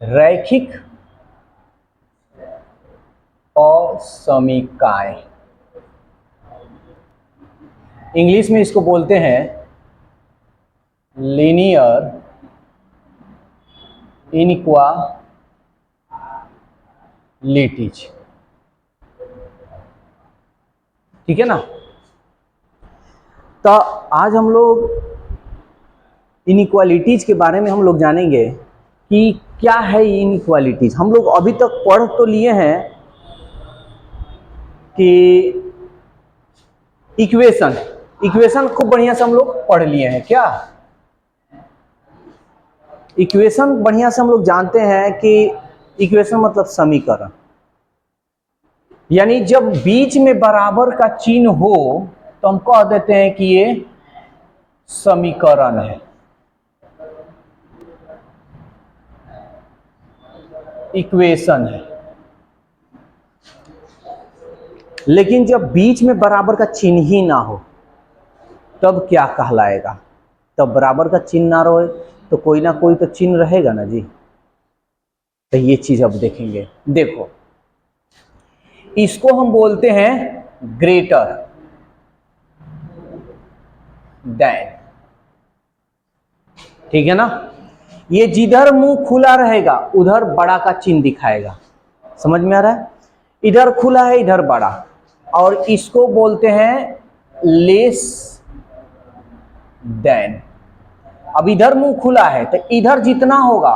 रैखिक असमीकाएं, इंग्लिश में इसको बोलते हैं लीनियर इनइक्वालिटीज। ठीक है ना। तो आज हम लोग इनइक्वालिटीज के बारे में हम लोग जानेंगे कि क्या है इनइक्वालिटीज। हम लोग अभी तक पढ़ तो लिए हैं कि इक्वेशन खूब बढ़िया से हम लोग पढ़ लिए हैं। क्या इक्वेशन बढ़िया से हम लोग जानते हैं कि इक्वेशन मतलब समीकरण, यानी जब बीच में बराबर का चिन्ह हो तो हम कह देते हैं कि ये समीकरण है। इक्वेशन है। लेकिन जब बीच में बराबर का चिन्ह ही ना हो तब क्या कहलाएगा? तब बराबर का चिन्ह ना रहे तो कोई ना कोई तो चिन्ह रहेगा ना जी। तो ये चीज अब देखेंगे। देखो, इसको हम बोलते हैं ग्रेटर देन। ठीक है ना। ये जिधर मुंह खुला रहेगा उधर बड़ा का चिन्ह दिखाएगा। समझ में आ रहा है? इधर खुला है इधर बड़ा, और इसको बोलते हैं लेस देन। अब इधर मुंह खुला है तो इधर जितना होगा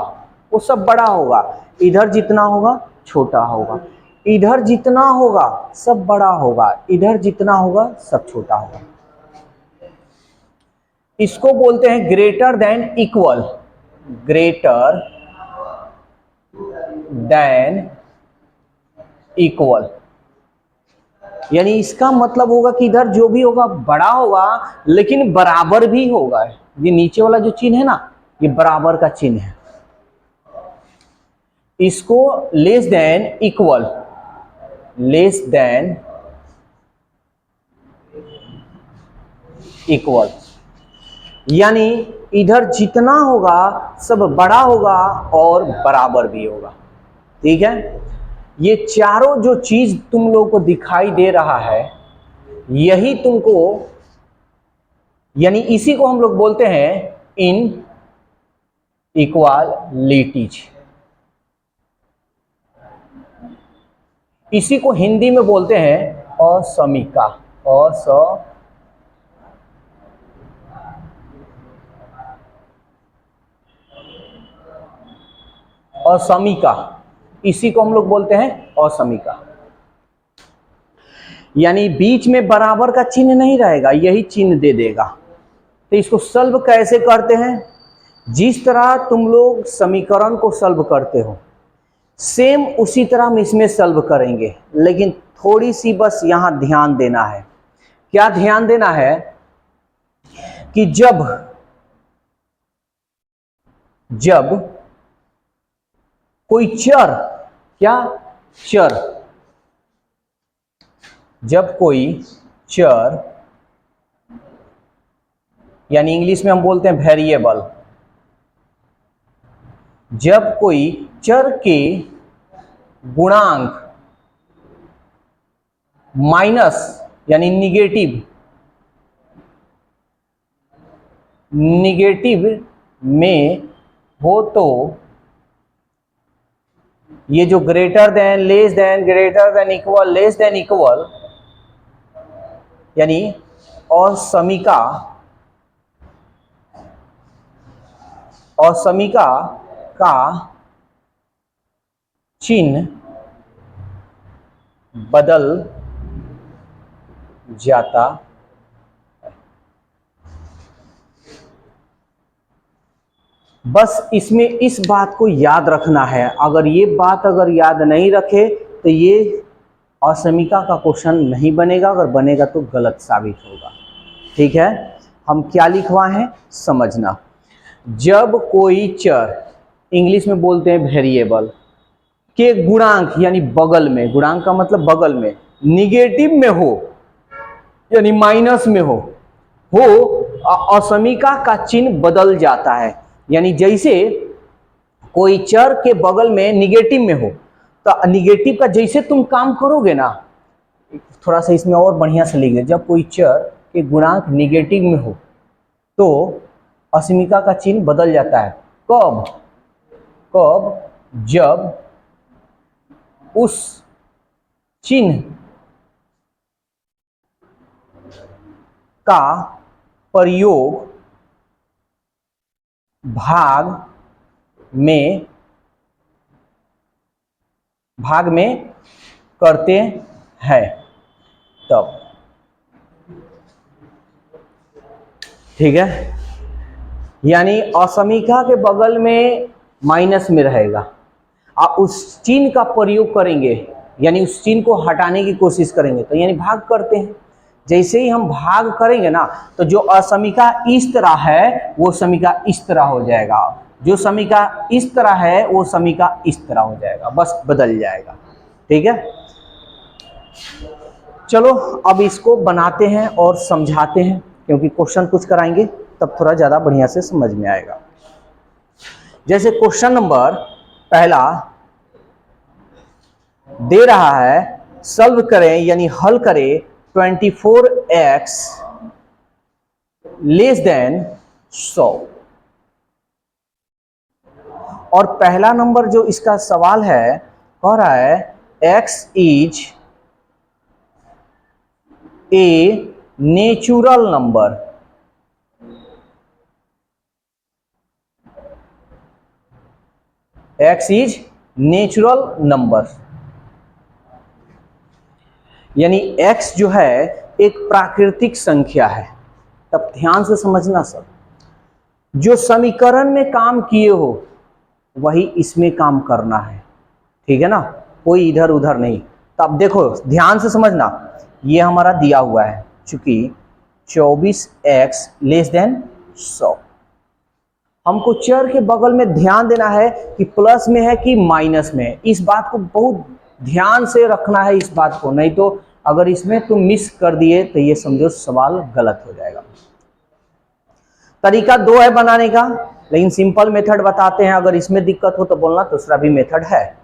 वो सब बड़ा होगा, इधर जितना होगा छोटा होगा, इधर जितना होगा सब बड़ा होगा, इधर जितना होगा सब छोटा होगा। इसको बोलते हैं greater than equal. Greater than equal, यानी इसका मतलब होगा कि इधर जो भी होगा बड़ा होगा लेकिन बराबर भी होगा। ये नीचे वाला जो चिन्ह है ना, ये बराबर का चिन्ह है। इसको less than equal, less than equal, यानी इधर जितना होगा सब बड़ा होगा और बराबर भी होगा। ठीक है। ये चारों जो चीज तुम लोगों को दिखाई दे रहा है यही तुमको, यानी इसी को हम लोग बोलते हैं इन इक्वालिटीज। इसी को हिंदी में बोलते हैं असमीका। असमीका, इसी को हम लोग बोलते हैं असमीका। यानी बीच में बराबर का चिन्ह नहीं रहेगा, यही चिन्ह दे देगा। तो इसको सॉल्व कैसे करते हैं? जिस तरह तुम लोग समीकरण को सॉल्व करते हो सेम उसी तरह हम इसमें सॉल्व करेंगे, लेकिन थोड़ी सी बस यहां ध्यान देना है। क्या ध्यान देना है? कि जब कोई चर, क्या चर, जब कोई चर, यानी इंग्लिश में हम बोलते हैं वेरिएबल, जब कोई चर के गुणांक माइनस यानी निगेटिव में हो तो ये जो greater than, less than, greater than equal, less than equal, यानी असमीका का चिन्ह बदल जाता। बस इसमें इस बात को याद रखना है। अगर ये बात अगर याद नहीं रखे तो ये असमीका का क्वेश्चन नहीं बनेगा, अगर बनेगा तो गलत साबित होगा। ठीक है। हम क्या लिखवाए हैं समझना। जब कोई चर, इंग्लिश में बोलते हैं वेरिएबल, के गुणांक यानी बगल में, गुणांक का मतलब बगल में, निगेटिव में हो यानी माइनस में हो असमीका का चिन्ह बदल जाता है। यानी जैसे कोई चर के बगल में निगेटिव में हो तो निगेटिव का जैसे तुम काम करोगे ना, थोड़ा सा इसमें और बढ़िया से लिख दे, जब कोई चर के गुणांक निगेटिव में हो तो असीमिका का चिन्ह बदल जाता है। कब? जब उस चिन्ह का प्रयोग भाग में करते हैं तब। ठीक है, यानी असमीका के बगल में माइनस में रहेगा, आप उस चिन्ह का प्रयोग करेंगे यानी उस चिन्ह को हटाने की कोशिश करेंगे तो यानी भाग करते हैं। जैसे ही हम भाग करेंगे ना तो जो असमीका इस तरह है वो समीका इस तरह हो जाएगा, जो समीका इस तरह है वो समीका इस तरह हो जाएगा, बस बदल जाएगा। ठीक है, चलो अब इसको बनाते हैं और समझाते हैं, क्योंकि क्वेश्चन कुछ कराएंगे तब थोड़ा ज़्यादा बढ़िया से समझ में आएगा। जैसे क्वेश्चन नंबर पहला दे रहा है, सॉल्व करें यानी हल करें 24x लेस देन 100। और पहला नंबर जो इसका सवाल है कह रहा है x is a natural number. x is natural number यानी x जो है एक प्राकृतिक संख्या है। तब ध्यान से समझना सब, जो समीकरण में काम किए हो वही इसमें काम करना है। ठीक है ना, कोई इधर उधर नहीं। तो अब देखो ध्यान से समझना, ये हमारा दिया हुआ है चूंकि 24x लेस देन 100। हमको चर के बगल में ध्यान देना है कि प्लस में है कि माइनस में है, इस बात को बहुत ध्यान से रखना है इस बात को, नहीं तो अगर इसमें तुम मिस कर दिए तो ये समझो सवाल गलत हो जाएगा। तरीका दो है बनाने का, लेकिन सिंपल मेथड बताते हैं, अगर इसमें दिक्कत हो तो बोलना, दूसरा भी मेथड है।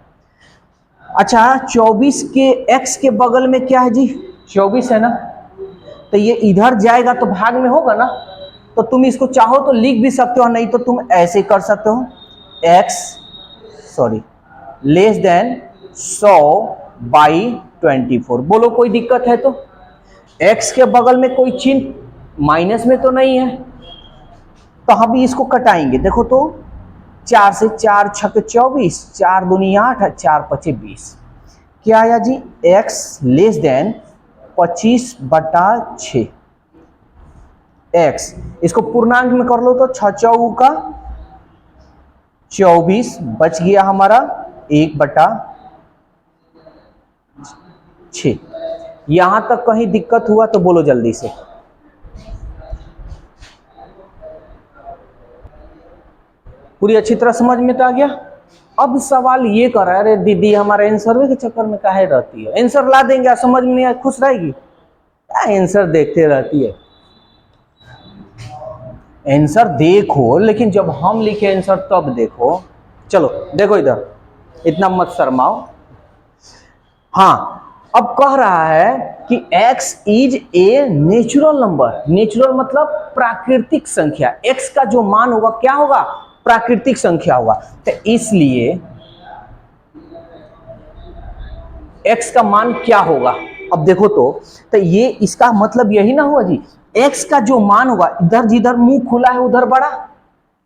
अच्छा 24 के x के बगल में क्या है जी, 24 है ना, तो ये इधर जाएगा तो भाग में होगा ना, तो तुम इसको चाहो तो लिख भी सकते हो, नहीं तो तुम ऐसे कर सकते हो x लेस देन 100/24। बोलो कोई दिक्कत है तो? x के बगल में कोई चिन्ह माइनस में तो नहीं है, तो हम इसको कटाएंगे। देखो तो 4 से 4 छक 24, 4 दूनी 8, 4 पचे 20। क्या आया जी, x लेस देन 25/6। x इसको पूर्णांक में कर लो तो 6 चौका 24 बच गया हमारा 1/6। यहां तक कहीं दिक्कत हुआ तो बोलो जल्दी से। पूरी अच्छी तरह समझ में तो आ गया। अब सवाल ये कर रहा है, अरे दीदी हमारे आंसर के चक्कर में काहे रहती है, आंसर ला देंगे समझ में नहीं आए खुश रहेगी, क्या आंसर देखते रहती है। आंसर देखो, लेकिन जब हम लिखे आंसर तब देखो। चलो देखो इधर, इतना मत शर्माओ। हाँ अब कह रहा है कि x is a natural number. Natural मतलब प्राकृतिक संख्या, x का जो मान होगा क्या होगा, प्राकृतिक संख्या होगा। तो इसलिए x का मान क्या होगा, अब देखो तो ये इसका मतलब यही ना हुआ जी, x का जो मान होगा, इधर जिधर मुंह खुला है उधर बड़ा,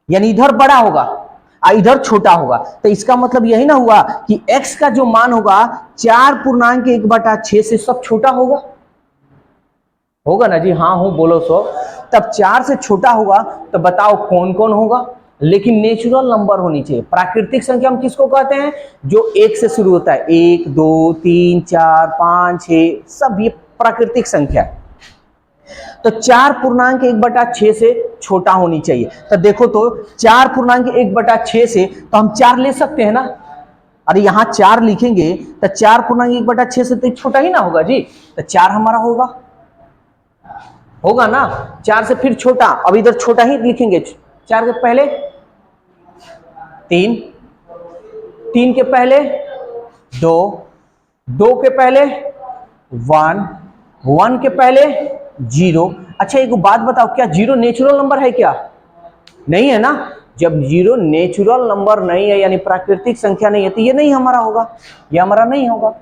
यानी इधर बड़ा होगा और इधर छोटा होगा। तो इसका मतलब यही ना हुआ कि x का जो मान होगा 4.1/6 से सब छोटा होगा, होगा ना जी, हाँ हो बोलो सो। तब 4 से छोटा होगा तो बताओ कौन कौन होगा, लेकिन नेचुरल नंबर होनी चाहिए। प्राकृतिक संख्या हम किसको कहते हैं, जो 1 से शुरू होता है, 1 2 3 4 5 6 सब ये प्राकृतिक संख्या है। तो 4.1/6 से छोटा होनी चाहिए। तो देखो तो 4.1/6 से तो हम 4 ले सकते हैं ना, अरे यहां 4 लिखेंगे तो 4.1/6 से तो छोटा ही ना होगा जी, तो 4 हमारा होगा ना, 4 से फिर छोटा, अब इधर छोटा ही लिखेंगे, 4 के पहले 3 3 के पहले 2, 2 के पहले 1, 1 के पहले 0। अच्छा एक बात बताओ, क्या 0 नेचुरल नंबर है क्या? नहीं है ना। जब 0 नेचुरल नंबर नहीं है यानी प्राकृतिक संख्या नहीं है तो ये नहीं हमारा होगा, ये हमारा नहीं होगा।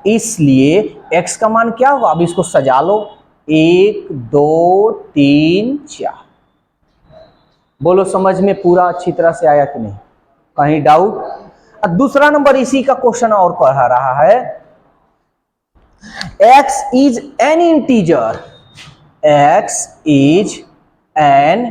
इसलिए x का मान क्या होगा? अब इसको सजा लो, 1 2 3 4। बोलो समझ में पूरा अच्छी तरह से आया कि नहीं? कहीं डाउट? अब दूसरा नंबर इसी का क्वेश्चन और कह रहा है, x is an integer, x is an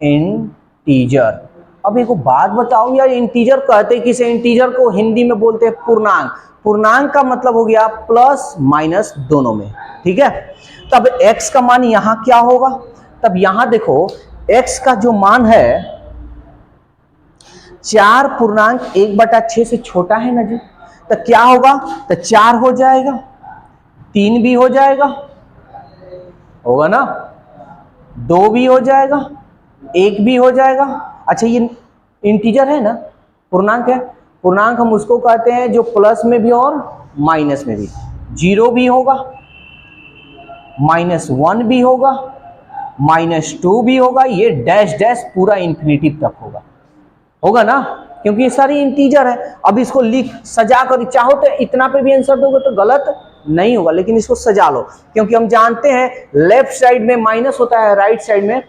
integer. अब एक बात बताओ यार, इंटीजर कहते हैं किसे? इंटीजर को हिंदी में बोलते हैं पूर्णांक। पूर्णांक का मतलब हो गया प्लस माइनस दोनों में, ठीक है। तब x का मान यहां क्या होगा? तब यहां देखो x का जो मान है 4 पूर्णांक 1/6 से छोटा है ना जी, तो क्या होगा? तो 4 हो जाएगा, 3 भी हो जाएगा, होगा ना, 2 भी हो जाएगा, 1 भी हो जाएगा। अच्छा ये इंटीजर है ना, पूर्णांक है। पूर्णांक हम उसको कहते हैं जो प्लस में भी और माइनस में भी, 0 भी होगा, -1 भी होगा, -2 भी होगा, ये डैश डैश पूरा इंफिनिटी तक होगा, होगा ना, क्योंकि ये सारी इंटीजर है। अब इसको लिख सजा कर, चाहो तो इतना पे भी आंसर दोगे तो गलत नहीं होगा, लेकिन इसको सजा लो, क्योंकि हम जानते हैं लेफ्ट साइड में माइनस होता है, राइट साइड में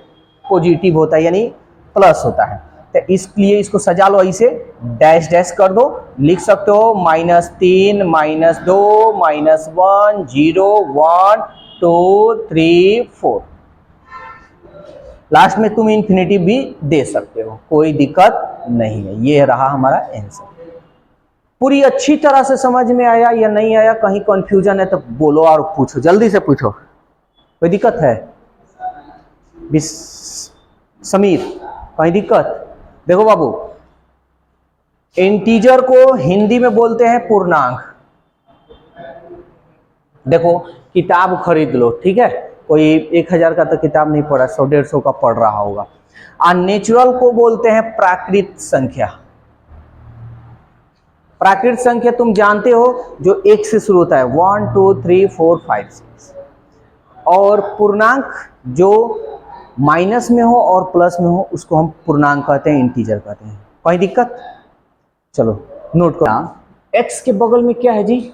पॉजिटिव होता है यानी प्लस होता है। तो इसलिए इसको सजा लो, ऐसे डैश डैश कर दो, लिख सकते हो -3 -2 -1 0 1 2 3 4। लास्ट में तुम इंफिनिटी भी दे सकते हो, कोई दिक्कत नहीं है। ये रहा हमारा आंसर। पूरी अच्छी तरह से समझ में आया या नहीं आया? कहीं कंफ्यूजन है तो बोलो और पूछो, जल्दी से पूछो, कोई दिक्कत है? समीर कहीं दिक्कत? देखो बाबू, इंटीजर को हिंदी में बोलते हैं पूर्णांक। देखो किताब खरीद लो, ठीक है, कोई 1000 का तो किताब नहीं पढ़ा, 100-150 का पढ़ रहा होगा। नेचुरल को बोलते हैं प्राकृत संख्या। प्राकृत संख्या तुम जानते हो जो 1 से शुरू होता है, 1 2 3 4 5 6। और पूर्णांक जो माइनस में हो और प्लस में हो उसको हम पूर्णांक कहते हैं, इंटीजर कहते हैं। कोई दिक्कत? चलो नोट करो। x के बगल में क्या है जी?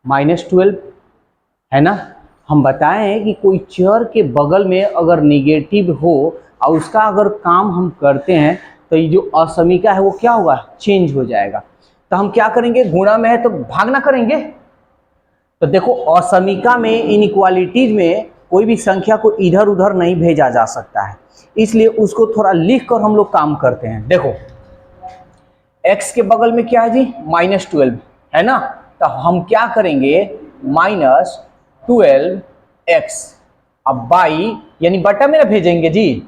-12 है ना। हम बताएं कि कोई चर के बगल में अगर निगेटिव हो और उसका अगर काम हम करते हैं तो ये जो असमीका है वो क्या होगा? चेंज हो जाएगा। तो हम क्या करेंगे? गुणा में है तो भाग ना करेंगे। तो देखो असमीका में, इनइक्वालिटीज में कोई भी संख्या को इधर उधर नहीं भेजा जा सकता है, इसलिए उसको थोड़ा लिख कर हम लोग काम करते हैं। देखो x के बगल में क्या है जी? -12 है ना। तो हम क्या करेंगे? -12x, अब बाई यानी बटा में ना भेजेंगे जी,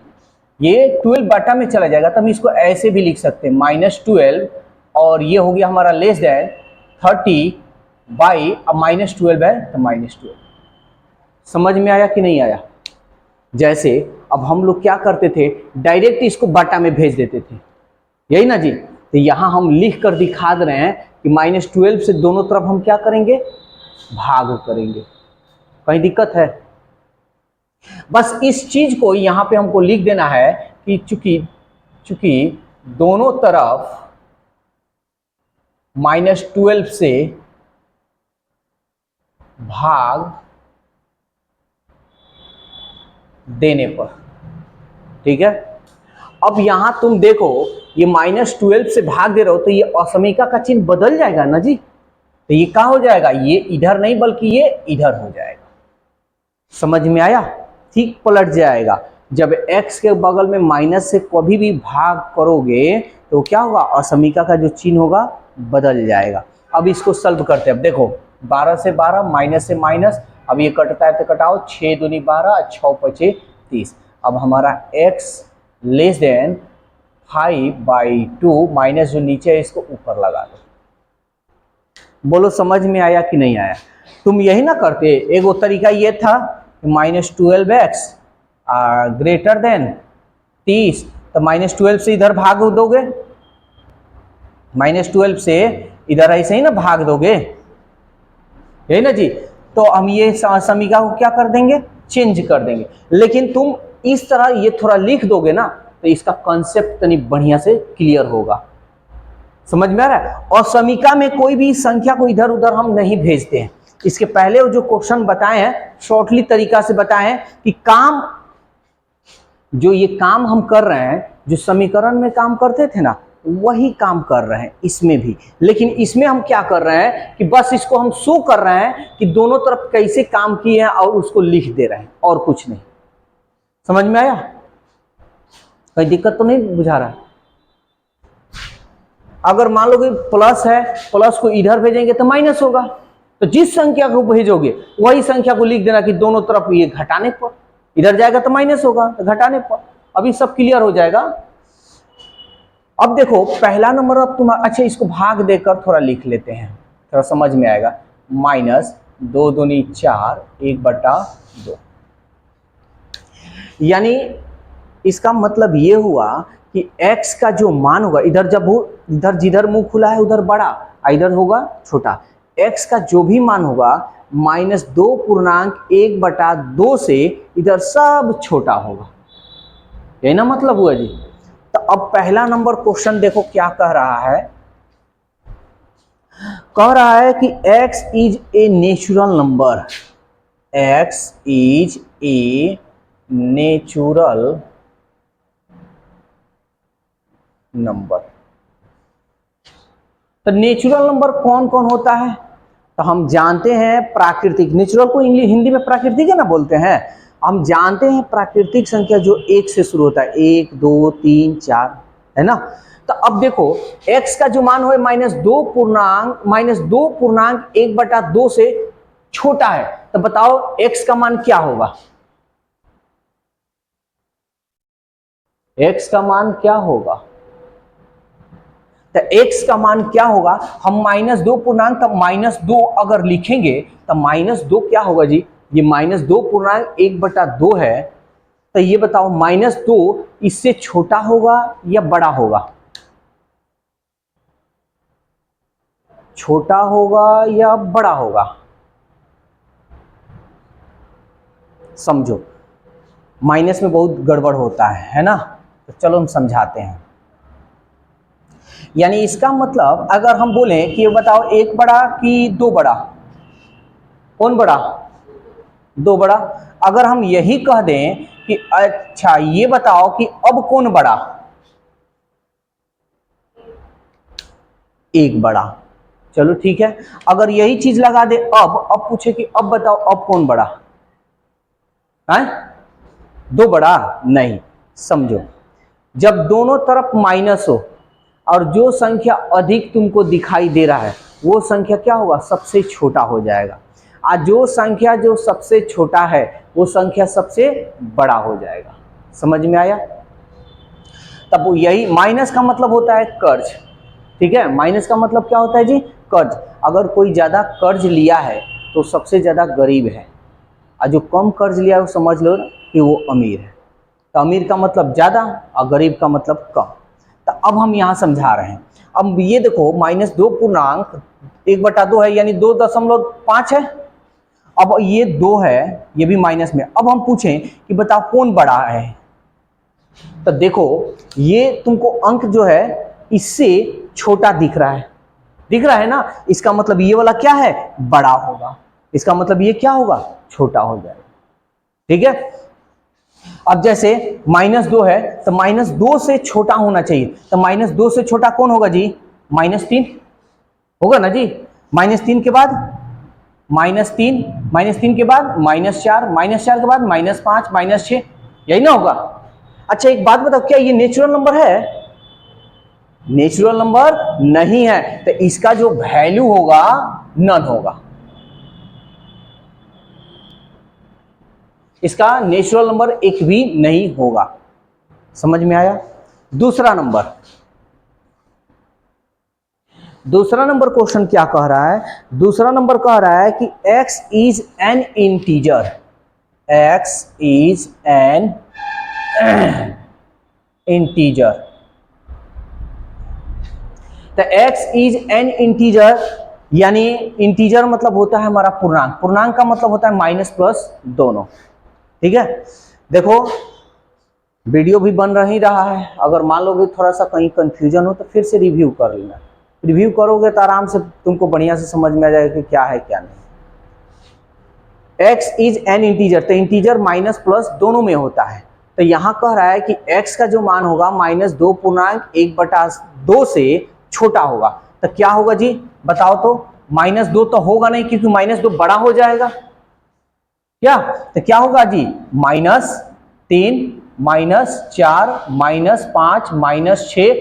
ये 12 बटा में चला जाएगा। तो हम इसको ऐसे भी लिख सकते हैं -12, और ये हो गया हमारा लेस देन 30 बाई, अब -12 है तो -12। समझ में आया कि नहीं आया? जैसे अब हम लोग क्या करते थे, डायरेक्ट इसको बटा में भेज देते थे, यही ना जी। तो यहां हम लिख कर दिखा दे रहे हैं कि -12 से दोनों तरफ हम क्या करेंगे? भाग करेंगे। कहीं दिक्कत है? बस इस चीज को यहां पे हमको लिख देना है कि चूंकि दोनों तरफ -12 से भाग देने पर, ठीक है। अब यहां तुम देखो ये -12 से भाग दे रहे हो तो ये असमीका का चिन्ह बदल जाएगा ना जी। तो ये क्या हो जाएगा? ये इधर नहीं बल्कि ये इधर हो जाएगा। समझ में आया? ठीक पलट जाएगा। जब x के बगल में माइनस से कभी भी भाग करोगे तो क्या होगा? असमीका का जो चिन्ह होगा बदल जाएगा। अब इसको सॉल्व करते हैं। अब देखो 12 से 12, माइनस से माइनस, अब ये कटता है तो कटाओ, 6 दूनी 12, 6 5 30। अब हमारा x लेस देन 5/2, माइनस जो नीचे है इसको ऊपर लगा दो। बोलो समझ में आया कि नहीं आया? तुम यही ना करते, एक वो तरीका ये था -12x ग्रेटर देन 30, तो -12 से इधर भाग दोगे, -12 से इधर ऐसे ही ना भाग दोगे, यही ना जी। तो हम ये समीकरण को क्या कर देंगे, चेंज कर देंगे। लेकिन तुम इस तरह ये थोड़ा लिख दोगे ना तो इसका कॉन्सेप्ट तनी बढ़िया से क्लियर होगा, समझ में आ रहा है। और समीकरण में कोई भी संख्या को इधर उधर हम नहीं भेजते हैं। इसके पहले जो क्वेश्चन बताए हैं शॉर्टली तरीका से बताए हैं कि काम जो ये काम हम कर रहे हैं, जो समीकरण में काम करते थे ना वही काम कर रहे हैं इसमें भी। लेकिन इसमें हम क्या कर रहे हैं कि बस इसको हम शो कर रहे हैं कि दोनों तरफ कैसे काम किए हैं और उसको लिख दे रहे हैं, और कुछ नहीं। समझ में आया? कोई दिक्कत तो नहीं बुझा रहा है? अगर मान लो कि प्लस है, प्लस को इधर भेजेंगे तो माइनस होगा, तो जिस संख्या को भेजोगे वही संख्या को लिख देना कि दोनों तरफ ये घटाने पर, इधर जाएगा तो माइनस होगा तो घटाने पर। अभी सब क्लियर हो जाएगा। अब देखो पहला नंबर, अब तुम अच्छा इसको भाग देकर थोड़ा लिख लेते हैं, थोड़ा समझ में आएगा। -2 दूनी 4 1/2, यानी इसका मतलब ये हुआ कि x का जो मान होगा, इधर जब हो, इधर जिधर मुंह खुला है उधर बड़ा, इधर होगा छोटा। x का जो भी मान होगा -2.1/2 से इधर सब छोटा होगा, यही ना मतलब हुआ जी। तो अब पहला नंबर क्वेश्चन देखो क्या कह रहा है, कह रहा है कि x is a natural number, x is a natural number. तो नेचुरल नंबर कौन कौन होता है? तो हम जानते हैं प्राकृतिक, नेचुरल को इंग्लिश हिंदी में प्राकृतिक है ना बोलते हैं। हम जानते हैं प्राकृतिक संख्या जो 1 से शुरू होता है, 1 2 3 4, है ना। तो अब देखो x का जो मान हो -2.1/2 से छोटा है, तो बताओ x का मान क्या होगा? x का मान क्या होगा? तो x का मान क्या होगा? हम -2 पूर्णांक, तब -2 अगर लिखेंगे तो -2 क्या होगा जी? ये -2.1/2 है, तो ये बताओ -2 इससे छोटा होगा या बड़ा होगा? छोटा होगा या बड़ा होगा? समझो, माइनस में बहुत गड़बड़ होता है ना। तो चलो हम समझाते हैं। यानी इसका मतलब अगर हम बोलें कि ये बताओ 1 बड़ा कि 2 बड़ा, कौन बड़ा? 2 बड़ा। अगर हम यही कह दें कि अच्छा ये बताओ कि अब कौन बड़ा? 1 बड़ा। चलो ठीक है। अगर यही चीज लगा दे अब पूछे कि अब बताओ अब कौन बड़ा है? 2 बड़ा नहीं। समझो, जब दोनों तरफ माइनस हो और जो संख्या अधिक तुमको दिखाई दे रहा है वो संख्या क्या होगा? सबसे छोटा हो जाएगा। और जो संख्या जो सबसे छोटा है वो संख्या सबसे बड़ा हो जाएगा। समझ में आया? तब यही माइनस का मतलब होता है कर्ज, ठीक है। माइनस का मतलब क्या होता है जी? कर्ज। अगर कोई ज्यादा कर्ज लिया है तो सबसे ज्यादा गरीब है, और जो कम कर्ज लिया है वो समझ लो कि वो अमीर है। तो अमीर का मतलब ज्यादा और गरीब का मतलब कम। तो अब हम यहाँ समझा रहे हैं। अब ये देखो -2.1/2 है, यानी 2.5 है। अब ये 2 है, ये भी माइनस में। अब हम पूछें कि बताओ कौन बड़ा है? तो देखो ये तुमको अंक जो है इससे छोटा दिख रहा है, दिख रहा है ना। इसका मतलब ये वाला क्या है? बड़ा होगा। इसका मतलब ये क्या होगा? छोटा हो जाएगा, ठीक है। अब जैसे -2 है तो -2 से छोटा होना चाहिए, तो -2 से छोटा कौन होगा जी? -3 होगा ना जी। -3 के बाद -3, -3 के बाद -4, -4 के बाद -5, -6, यही ना होगा। अच्छा एक बात बताओ, क्या ये नेचुरल नंबर है? नेचुरल नंबर नहीं है, तो इसका जो वैल्यू होगा नन होगा। इसका नेचुरल नंबर एक भी नहीं होगा। समझ में आया? दूसरा नंबर क्वेश्चन क्या कह रहा है? दूसरा नंबर कह रहा है कि x is an integer, x is an integer. तो x इज एन इंटीजर, यानी इंटीजर मतलब होता है हमारा पूर्णांक, पूर्णांक का मतलब होता है माइनस प्लस दोनों। ठीक है, देखो वीडियो भी बन ही रहा है, अगर मान लो कि थोड़ा सा कहीं कंफ्यूजन हो तो फिर से रिव्यू कर लेना, रिव्यू करोगे तो आराम से तुमको बढ़िया से समझ में आ जाएगा कि क्या है क्या नहीं। x इज एन इंटीजर, तो इंटीजर माइनस प्लस दोनों में होता है, तो यहां कह रहा है कि x का जो मान होगा -2.1/2 से छोटा होगा, तो क्या होगा जी बताओ तो? -2 तो होगा नहीं, क्योंकि -2 बड़ा हो जाएगा क्या, तो क्या होगा जी -3 -4 -5 -6,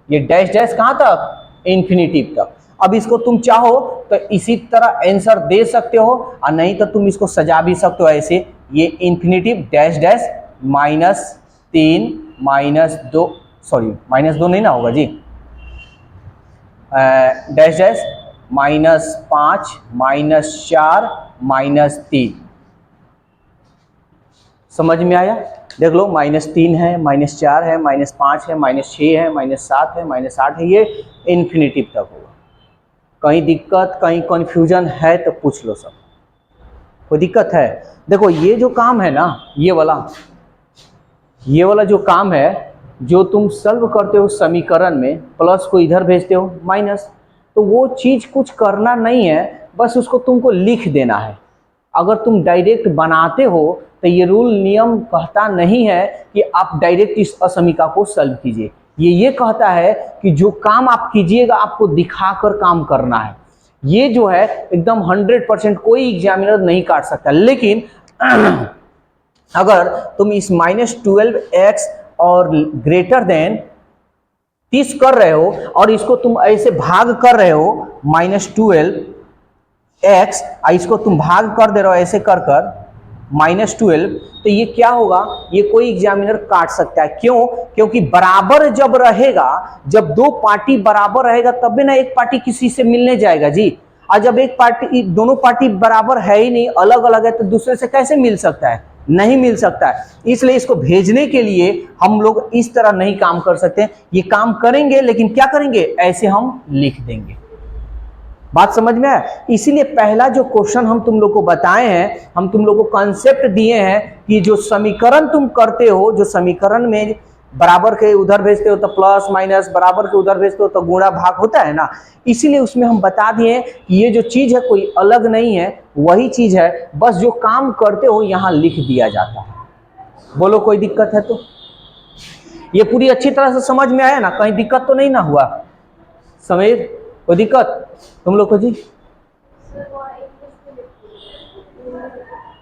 ये डैश डैश कहां तक? इन्फिनिटिव तक। अब इसको तुम चाहो तो इसी तरह आंसर दे सकते हो, और नहीं तो तुम इसको सजा भी सकते हो ऐसे, ये इन्फिनिटिव डैश डैश -3 -2, सॉरी -2 नहीं ना होगा जी, डैश डैश -5 -4 -3। समझ में आया? देख लो -3 है, -4 है, -5 है, -6 है, -7 है, -8 है, ये इन्फिनिटिव तक होगा। कहीं दिक्कत कहीं कन्फ्यूजन है तो पूछ लो, सब कोई दिक्कत है? देखो ये जो काम है ना, ये वाला जो काम है, जो तुम सॉल्व करते हो समीकरण में, प्लस को इधर भेजते हो माइनस, तो वो चीज कुछ करना नहीं है, बस उसको तुमको लिख देना है। अगर तुम डायरेक्ट बनाते हो तो ये रूल नियम कहता नहीं है कि आप डायरेक्ट इस असमीका को सॉल्व कीजिए, ये कहता है कि जो काम आप कीजिएगा आपको दिखाकर काम करना है। ये जो है एकदम 100% कोई एग्जामिनर नहीं काट सकता, लेकिन अगर तुम इस -12x और ग्रेटर देन 30 कर रहे हो और इसको तुम ऐसे भाग कर रहे हो -12x, इसको तुम भाग कर दे रहे हो ऐसे कर कर -12, तो ये क्या होगा? ये कोई एग्जामिनर काट सकता है। क्यों? क्योंकि बराबर जब रहेगा, जब दो पार्टी बराबर रहेगा तब भी ना एक पार्टी किसी से मिलने जाएगा जी, और जब एक पार्टी, दोनों पार्टी बराबर है ही नहीं, अलग अलग है, तो दूसरे से कैसे मिल सकता है? नहीं मिल सकता है। इसलिए इसको भेजने के लिए हम लोग इस तरह नहीं काम कर सकते, ये काम करेंगे लेकिन क्या करेंगे? ऐसे हम लिख देंगे। बात समझ में आया? इसीलिए पहला जो क्वेश्चन हम तुम लोग को बताए हैं, हम तुम लोग को कॉन्सेप्ट दिए हैं कि जो समीकरण तुम करते हो, जो समीकरण में बराबर के उधर भेजते हो तो प्लस माइनस, बराबर के उधर भेजते हो तो गुणा भाग होता है ना, इसीलिए उसमें हम बता दिए कि ये जो चीज है कोई अलग नहीं है, वही चीज है, बस जो काम करते हो यहां लिख दिया जाता है। बोलो कोई दिक्कत है तो? ये पूरी अच्छी तरह से समझ में आया ना? कहीं दिक्कत तो नहीं ना हुआ? समीर कोई दिक्कत तुम लोग को जी?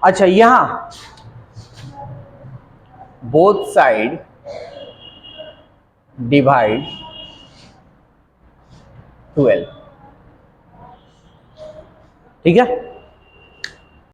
अच्छा, यहां बोथ साइड डिवाइड 12, ठीक है।